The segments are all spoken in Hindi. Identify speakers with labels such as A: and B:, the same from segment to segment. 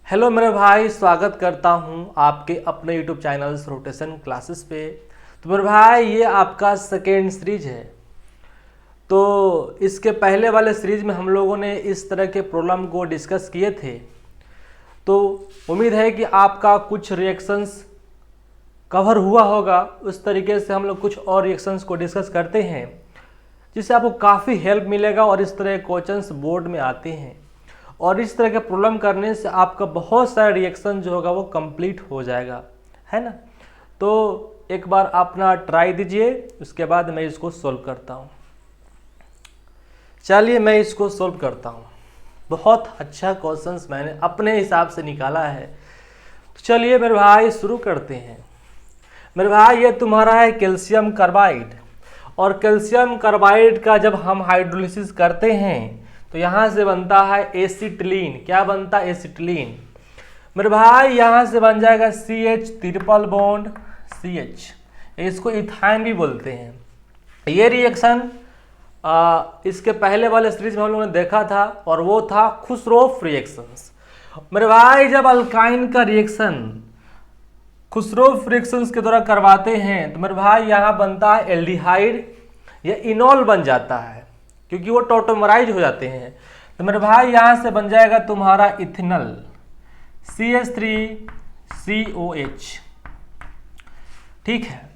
A: हेलो मेरे भाई, स्वागत करता हूं आपके अपने यूट्यूब चैनल रोटेशन क्लासेस पे। तो मेरे भाई ये आपका सेकेंड सीरीज है। तो इसके पहले वाले सीरीज में हम लोगों ने इस तरह के प्रॉब्लम को डिस्कस किए थे। तो उम्मीद है कि आपका कुछ रिएक्शंस कवर हुआ होगा। उस तरीके से हम लोग कुछ और रिएक्शंस को डिस्कस करते हैं जिससे आपको काफ़ी हेल्प मिलेगा। और इस तरह के क्वेश्चंस बोर्ड में आते हैं और इस तरह के प्रॉब्लम करने से आपका बहुत सारा रिएक्शन जो होगा वो कंप्लीट हो जाएगा, है ना। तो एक बार अपना ट्राई दीजिए, उसके बाद मैं इसको सोल्व करता हूँ। चलिए मैं इसको सोल्व करता हूँ। बहुत अच्छा क्वेश्चंस मैंने अपने हिसाब से निकाला है। तो चलिए मेरे भाई शुरू करते हैं। मेरे भाई ये तुम्हारा है कैल्शियम कार्बाइड, और कैल्शियम कार्बाइड का जब हम हाइड्रोलिसिस करते हैं तो यहाँ से बनता है एसिटिलीन। क्या बनता है? एसिटिलीन। मेरे भाई यहाँ से बन जाएगा CH ट्रिपल बॉन्ड CH, इसको इथाइन भी बोलते हैं। ये रिएक्शन इसके पहले वाले सीरीज में हम लोगों ने देखा था और वो था खुसरोफ रिएक्शंस। मेरे भाई जब अल्काइन का रिएक्शन खुसरोफ रिएक्शंस के द्वारा करवाते हैं तो मेरे भाई यहाँ बनता है एल्डिहाइड या इनॉल बन जाता है, क्योंकि वो टॉटोमराइज हो जाते हैं। तो मेरे भाई यहाँ से बन जाएगा तुम्हारा इथेनॉल CH3COH। ठीक है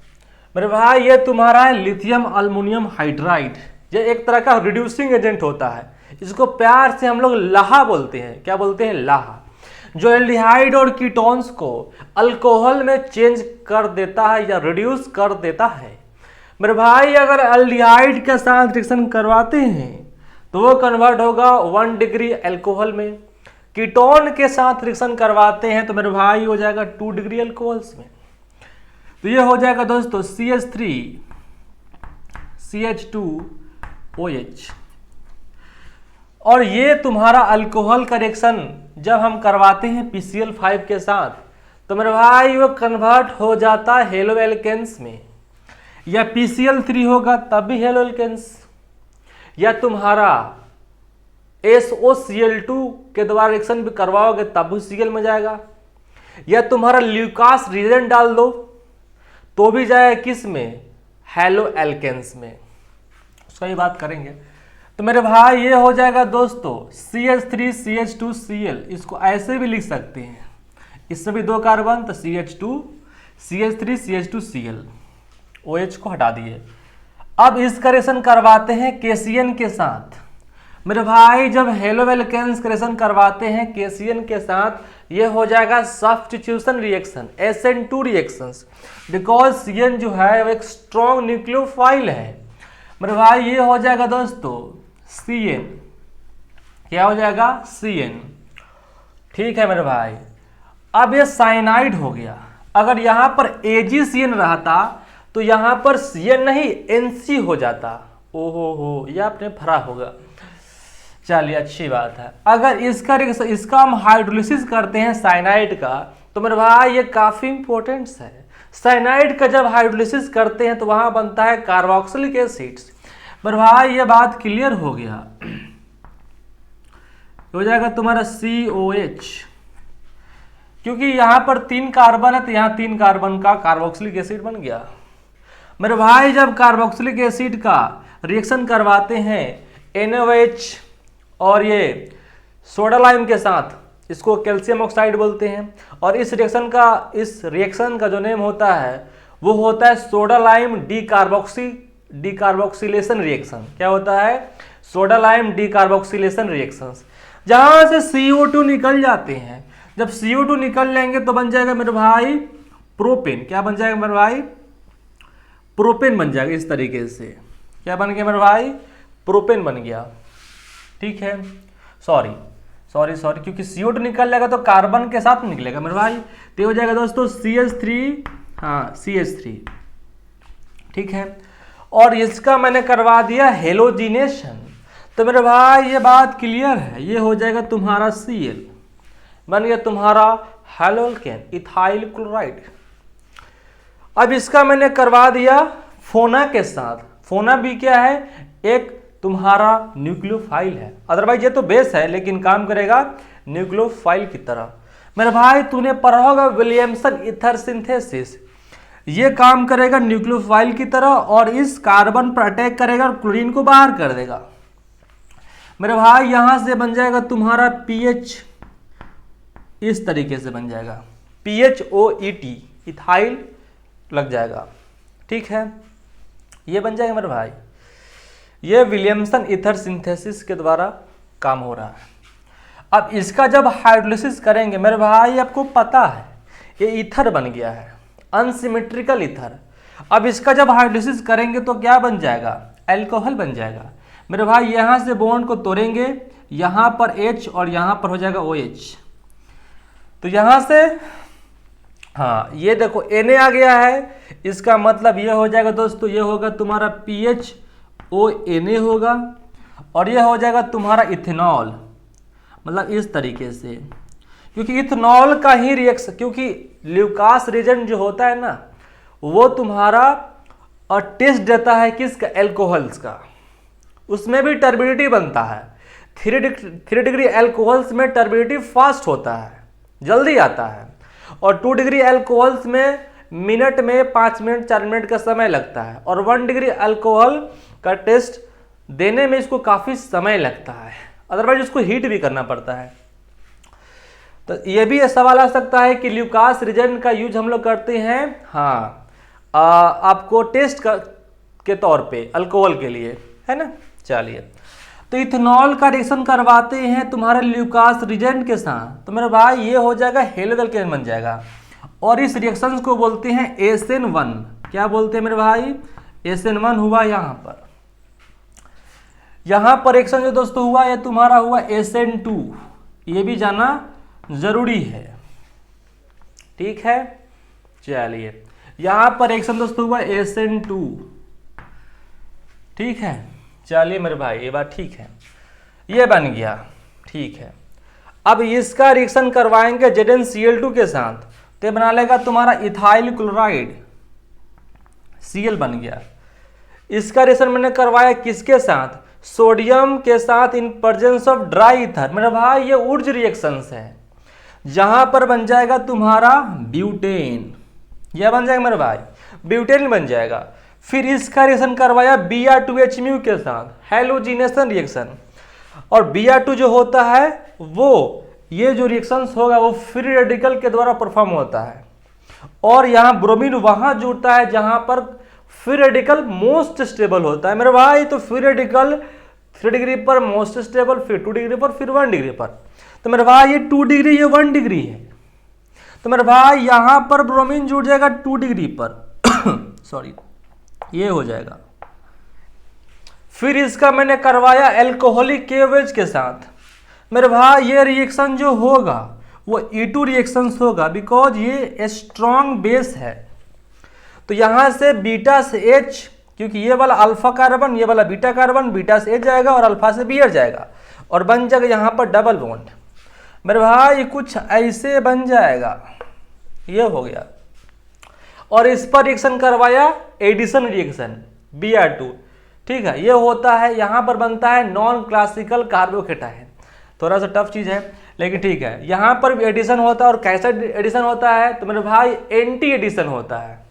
A: मेरे भाई, ये तुम्हारा है लिथियम अल्मुनियम हाइड्राइड। ये एक तरह का रिड्यूसिंग एजेंट होता है। इसको प्यार से हम लोग लाहा बोलते हैं। क्या बोलते हैं? लाहा। जो एल्डिहाइड और कीटोन्स को अल्कोहल में चेंज कर देता है या रिड्यूस कर देता है। मेरे भाई अगर एल्डिहाइड के साथ रिएक्शन करवाते हैं तो वो कन्वर्ट होगा 1 डिग्री अल्कोहल में। कीटोन के साथ रिएक्शन करवाते हैं तो मेरे भाई हो जाएगा 2 डिग्री अल्कोहल्स में। तो ये हो जाएगा दोस्तों CH3CH2OH। और ये तुम्हारा अल्कोहल का रिएक्शन जब हम करवाते हैं PCl5 के साथ तो मेरे भाई वो कन्वर्ट हो जाता है हेलो एल्केन्स में, या PCl3 होगा तब भी हेलो एल्केन्स, या तुम्हारा SOCl2 के द्वारा रिएक्शन भी करवाओगे तब भी Cl में जाएगा, या तुम्हारा ल्यूकास रिएजेंट डाल दो तो भी जाएगा किस में? हेलो एल्केन्स में। उसका ही बात करेंगे। तो मेरे भाई ये हो जाएगा दोस्तों CH3CH2Cl। इसको ऐसे भी लिख सकते हैं, इसमें भी 2 कार्बन तो CH3CH2Cl। OH को हटा दिए। अब इसका रिएक्शन करवाते हैं KCN के साथ। मेरे भाई जब हेलो एल्केन्स रिएक्शन करवाते हैं KCN के साथ, ये हो जाएगा substitution reaction, SN2 reactions, because CN जो है वो एक स्ट्रॉन्ग न्यूक्लियोफाइल है। मेरे भाई ये हो जाएगा दोस्तों CN। क्या हो जाएगा? CN। ठीक है मेरे भाई, अब ये साइनाइड हो गया। अगर यहां पर AgCN रहता तो यहां पर CN नहीं NC हो जाता। ओहो हो, यह आपने भरा होगा। चलिए अच्छी बात है। अगर इसका हम हाइड्रोलिसिस करते हैं साइनाइड का तो मेरे भाई ये काफी इंपॉर्टेंट है। साइनाइड का जब हाइड्रोलिसिस करते हैं तो वहां बनता है कार्बोक्सिलिक एसिड। मेरे भाई ये बात क्लियर हो गया। हो जाएगा तुम्हारा COH, क्योंकि यहां पर 3 कार्बन है तो यहां 3 कार्बन का कार्बोक्सिलिक एसिड बन गया। मेरे भाई जब कार्बोक्सिलिक एसिड का रिएक्शन करवाते हैं NaOH और ये सोडा लाइम के साथ, इसको कैल्शियम ऑक्साइड बोलते हैं। और इस रिएक्शन का जो नेम होता है वो होता है सोडा लाइम डीकार्बोक्सिलेशन रिएक्शन। क्या होता है? Soda lime decarboxylation reaction. जहां से CO2 निकल जाते हैं, जब CO2 निकल लेंगे तो बन जाएगा मेरे भाई प्रोपेन। क्या बन जाएगा मेरे भाई? प्रोपेन बन जाएगा। इस तरीके से क्या बन गया मेरे भाई? प्रोपेन बन गया। ठीक है, सॉरी, क्योंकि CO2 निकल जाएगा तो कार्बन के साथ निकलेगा मेरे भाई। तो हो जाएगा दोस्तों CH3। ठीक है, और इसका मैंने करवा दिया हेलोजिनेशन। तो मेरे भाई ये बात क्लियर है। ये हो जाएगा तुम्हारा Cl, बन गया तुम्हारा हेलो एल्केन इथाइल क्लोराइड। अब इसका मैंने करवा दिया फोना के साथ। फोना भी क्या है? एक तुम्हारा न्यूक्लियोफाइल है। अदरवाइज ये तो बेस है लेकिन काम करेगा न्यूक्लियोफाइल की तरह। मेरे भाई तूने पढ़ा होगा विलियमसन ईथर सिंथेसिस, ये काम करेगा न्यूक्लियोफाइल की तरह और इस कार्बन पर अटैक करेगा और क्लोरीन को बाहर कर देगा। मेरे भाई यहां से बन जाएगा तुम्हारा पीएच, इस तरीके से बन जाएगा PHOET, इथाइल लग जाएगा। ठीक है, ये बन जाएगा मेरे भाई। ये विलियमसन ईथर सिंथेसिस के द्वारा काम हो रहा है। अब इसका जब हाइड्रोलिसिस करेंगे मेरे भाई, आपको पता है ये ईथर बन गया है, अनसिमेट्रिकल ईथर। अब इसका जब हाइड्रोलिसिस करेंगे तो क्या बन जाएगा, अल्कोहल बन जाएगा। मेरे भाई यहां से बॉन्ड को तोड़ेंगे, यहां पर H और यहां पर हो जाएगा OH। तो यहां से हाँ ये देखो Na आ गया है, इसका मतलब ये हो जाएगा दोस्तों, ये होगा तुम्हारा PHONA होगा और ये हो जाएगा तुम्हारा इथेनॉल, मतलब इस तरीके से। क्योंकि इथेनॉल का ही रिएक्शन, क्योंकि ल्यूकास रिएजेंट जो होता है ना वो तुम्हारा और टेस्ट देता है किसका, एल्कोहल्स का, उसमें भी टर्बिडिटी बनता है। 3 डिग्री एल्कोहल्स में टर्बिडिटी फास्ट होता है, जल्दी आता है, और 2 डिग्री एल्कोहल्स में मिनट में 5 मिनट 4 मिनट का समय लगता है, और 1 डिग्री अल्कोहल का टेस्ट देने में इसको काफ़ी समय लगता है, अदरवाइज इसको हीट भी करना पड़ता है। तो ये भी सवाल आ सकता है कि ल्यूकास रिएजेंट का यूज हम लोग करते हैं हाँ आपको टेस्ट के तौर पे अल्कोहल के लिए, है ना। चलिए, तो इथेनॉल का रिएक्शन करवाते हैं तुम्हारे ल्यूकास रिएजेंट के साथ, तो मेरे भाई ये हो जाएगा हेलोवेल केन बन जाएगा, और इस रिएक्शन को बोलते हैं SN1। क्या बोलते हैं मेरे भाई, SN1 हुआ यहां पर रिएक्शन जो दोस्तों हुआ ये तुम्हारा हुआ SN2, ये भी जाना जरूरी है। ठीक है, चलिए यहां पर रिएक्शन दोस्तों हुआ SN2। ठीक है, चलिए मेरे भाई ये बात ठीक है, ये बन गया। ठीक है, अब इसका रिएक्शन करवाएंगे ZnCl2 के साथ, तो बना लेगा तुम्हारा इथाइल क्लोराइड, Cl बन गया। इसका रिएक्शन मैंने करवाया किसके साथ, सोडियम के साथ in presence of dry ether. मेरे भाई ये ऊर्ज रिएक्शंस है, जहां पर बन जाएगा तुम्हारा ब्यूटेन, यह बन जाएगा मेरे भाई, ब्यूटेन बन जाएगा। फिर इसका रिएक्शन करवाया Br2H के साथ, हैलोजिनेशन रिएक्शन, और Br2 जो होता है वो ये जो रिएक्शंस होगा वो फ्री रेडिकल के द्वारा परफॉर्म होता है, और यहाँ ब्रोमीन वहां जुड़ता है जहां पर फ्री रेडिकल मोस्ट स्टेबल होता है मेरे भाई। तो फ्री रेडिकल 3 डिग्री पर मोस्ट स्टेबल, फिर 2 डिग्री पर, फिर 1 डिग्री पर। तो मेरे भाई ये 2 डिग्री, ये 1 डिग्री है, तो मेरे भाई यहां पर ब्रोमीन जुड़ जाएगा 2 डिग्री पर सॉरी, ये हो जाएगा। फिर इसका मैंने करवाया एल्कोहलिक KOH के साथ। मेरे भाई ये रिएक्शन जो होगा वो E2 रिएक्शन होगा, बिकॉज ये स्ट्रॉन्ग बेस है। तो यहां से बीटा से H, क्योंकि ये वाला अल्फा कार्बन, ये वाला बीटा कार्बन, बीटा से H जाएगा और अल्फा से Br जाएगा, और बन जाएगा यहां पर डबल बॉन्ड। मेरे भाई कुछ ऐसे बन जाएगा, ये हो गया। और इस पर रिएक्शन करवाया एडिशन रिएक्शन Br2। ठीक है, ये होता है, यहां पर बनता है नॉन क्लासिकल कार्बोकेटायन, थोड़ा सा टफ चीज है लेकिन ठीक है। यहां पर भी एडिशन होता है, और कैसा एडिशन होता है, तो मेरे भाई एंटी एडिशन होता है।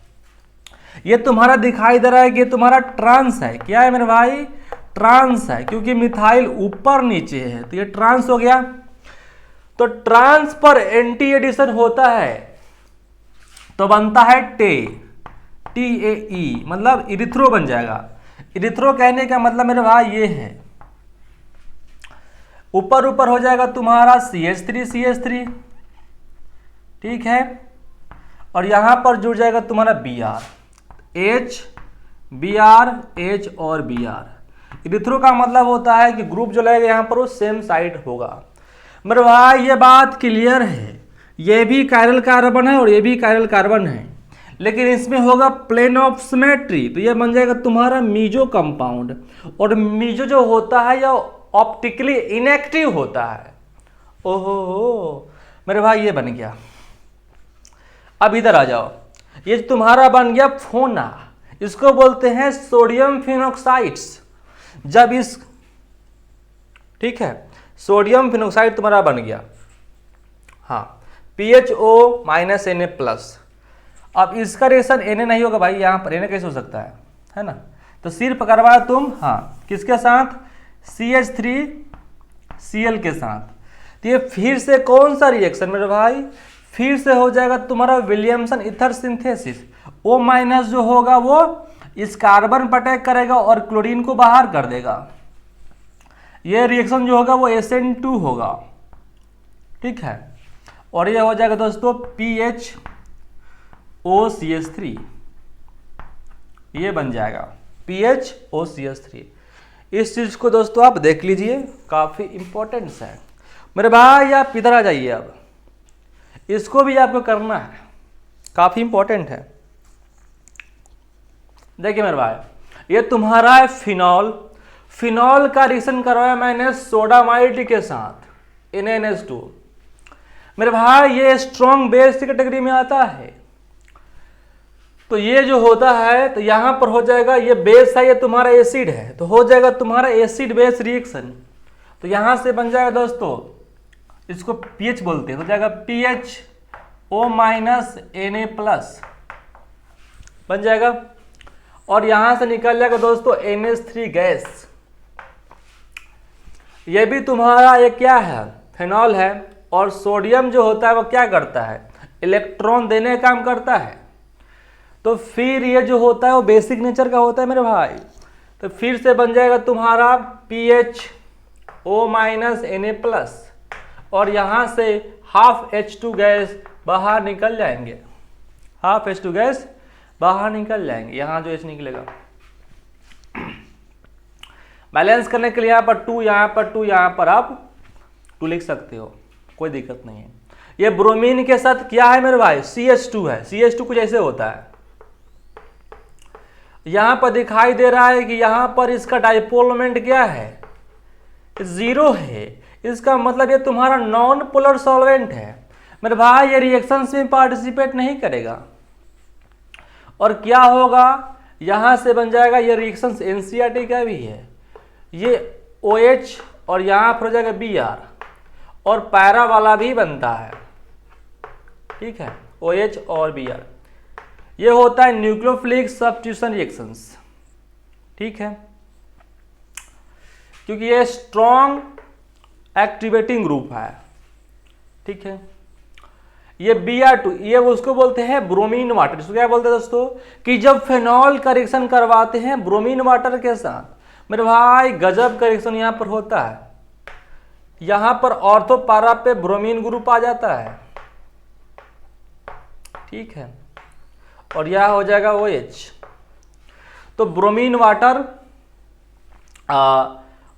A: ये तुम्हारा दिखाई दे रहा है कि तुम्हारा ट्रांस है, क्या है मेरे भाई, ट्रांस है, क्योंकि मिथाइल ऊपर नीचे है तो ये ट्रांस हो गया। तो ट्रांस पर एंटी एडिशन होता है तो बनता है TAE, मतलब इरिथ्रो बन जाएगा। इरिथ्रो कहने का मतलब मेरे भाई ये है, ऊपर ऊपर हो जाएगा तुम्हारा CH3, ठीक है, और यहां पर जुड़ जाएगा तुम्हारा Br, H और Br। इरिथ्रो का मतलब होता है कि ग्रुप जो लगेगा यहां पर वो सेम साइड होगा। मेरे भाई ये बात क्लियर है, ये भी कायरल कार्बन है और ये भी कायरल कार्बन है, लेकिन इसमें होगा प्लेन ऑफ सिमेट्री, तो ये बन जाएगा तुम्हारा मीजो कंपाउंड। और मीजो जो होता है यह ऑप्टिकली इनएक्टिव होता है। ओहो मेरे भाई ये बन गया। अब इधर आ जाओ, ये तुम्हारा बन गया फोना, इसको बोलते हैं सोडियम फिनोक्साइड्स। जब इस, ठीक है, सोडियम फिनोक्साइड तुम्हारा बन गया। हाँ, PHO माइनस Na प्लस। अब इसका रिएक्शन Na नहीं होगा भाई, यहाँ पर Na कैसे हो सकता है ना। तो सिर्फ करवाया तुम हाँ किसके साथ, CH3Cl के साथ। तो ये फिर से कौन सा रिएक्शन मेरे भाई, फिर से हो जाएगा तुम्हारा Williamson ether synthesis. O minus जो होगा वो इस कार्बन पर अटैक करेगा और क्लोरीन को बाहर कर देगा। ये रिएक्शन जो होगा वो SN2 होगा, ठीक है। और ये हो जाएगा दोस्तों PHOCH3, ये बन जाएगा PHOCH3। इस चीज को दोस्तों आप देख लीजिए, काफी इंपॉर्टेंट है मेरे भाई। आप इधर आ जाइए, अब इसको भी आपको करना है, काफी इंपॉर्टेंट है। देखिए मेरे भाई, ये तुम्हारा है फिनॉल। फिनॉल का रिएक्शन करवाया मैंने सोडामाइड के साथ NaNH2। मेरे भाई ये स्ट्रॉन्ग बेस की कैटेगरी में आता है। तो ये जो होता है तो यहां पर हो जाएगा, ये बेस है, ये तुम्हारा एसिड है, तो हो जाएगा तुम्हारा एसिड बेस रिएक्शन। तो यहां से बन जाएगा दोस्तों, इसको पीएच बोलते हैं, तो जाएगा PHO माइनस Na प्लस बन जाएगा। और यहां से निकल जाएगा दोस्तों NH3 गैस। ये भी तुम्हारा एक क्या है, फिनॉल है। और सोडियम जो होता है वो क्या करता है, इलेक्ट्रॉन देने का काम करता है। तो फिर ये जो होता है वो बेसिक नेचर का होता है मेरे भाई। तो फिर से बन जाएगा तुम्हारा PHO माइनस Na प्लस, और यहां से हाफ H2 गैस बाहर निकल जाएंगे, हाफ H2 गैस बाहर निकल जाएंगे। यहां जो H निकलेगा बैलेंस करने के लिए यहां पर 2, यहां पर 2, यहां पर आप 2 लिख सकते हो, कोई दिक्कत नहीं है। ये ब्रोमीन के साथ क्या है मेरे भाई, CH2 है। CH2 कुछ ऐसे होता है, यहां पर दिखाई दे रहा है कि यहां पर इसका डाइपोल मोमेंट क्या है, 0 है। इसका मतलब ये तुम्हारा नॉन पोलर सॉल्वेंट है मेरे भाई, ये रिएक्शंस में पार्टिसिपेट नहीं करेगा। और क्या होगा, यहां से बन जाएगा, ये रिएक्शंस NCERT का भी है, ये OH और यहां पर हो जाएगा Br, और पैरा वाला भी बनता है, ठीक है, OH और Br। ये होता है न्यूक्लियोफिलिक सब्स्टिट्यूशन रिएक्शंस, ठीक है, क्योंकि ये स्ट्रॉन्ग एक्टिवेटिंग ग्रुप है, ठीक है। ये Br2, ये उसको बोलते हैं ब्रोमीन वाटर। इसको क्या बोलते हैं दोस्तों, कि जब फेनॉल का रिएक्शन करवाते हैं ब्रोमीन वाटर के साथ, मेरे भाई गजब का रिएक्शन यहां पर होता है। यहां पर ऑर्थो पारा पे ब्रोमीन ग्रुप आ जाता है, ठीक है, और यह हो जाएगा OH। तो ब्रोमीन वाटर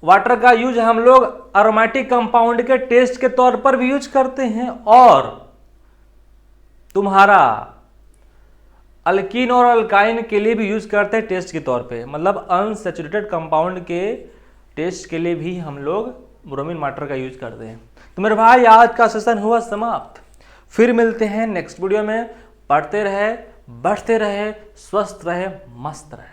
A: वाटर का यूज हम लोग अरोमेटिक कंपाउंड के टेस्ट के तौर पर भी यूज करते हैं, और तुम्हारा अल्कीन और अल्काइन के लिए भी यूज करते हैं टेस्ट के तौर पे, मतलब अनसैचुरेटेड कंपाउंड के टेस्ट के लिए भी हम लोग ब्रोमीन वाटर का यूज करते हैं। तो मेरे भाई आज का सेशन हुआ समाप्त, फिर मिलते हैं नेक्स्ट वीडियो में। पढ़ते रहे, बढ़ते रहे, स्वस्थ रहे, मस्त रहे।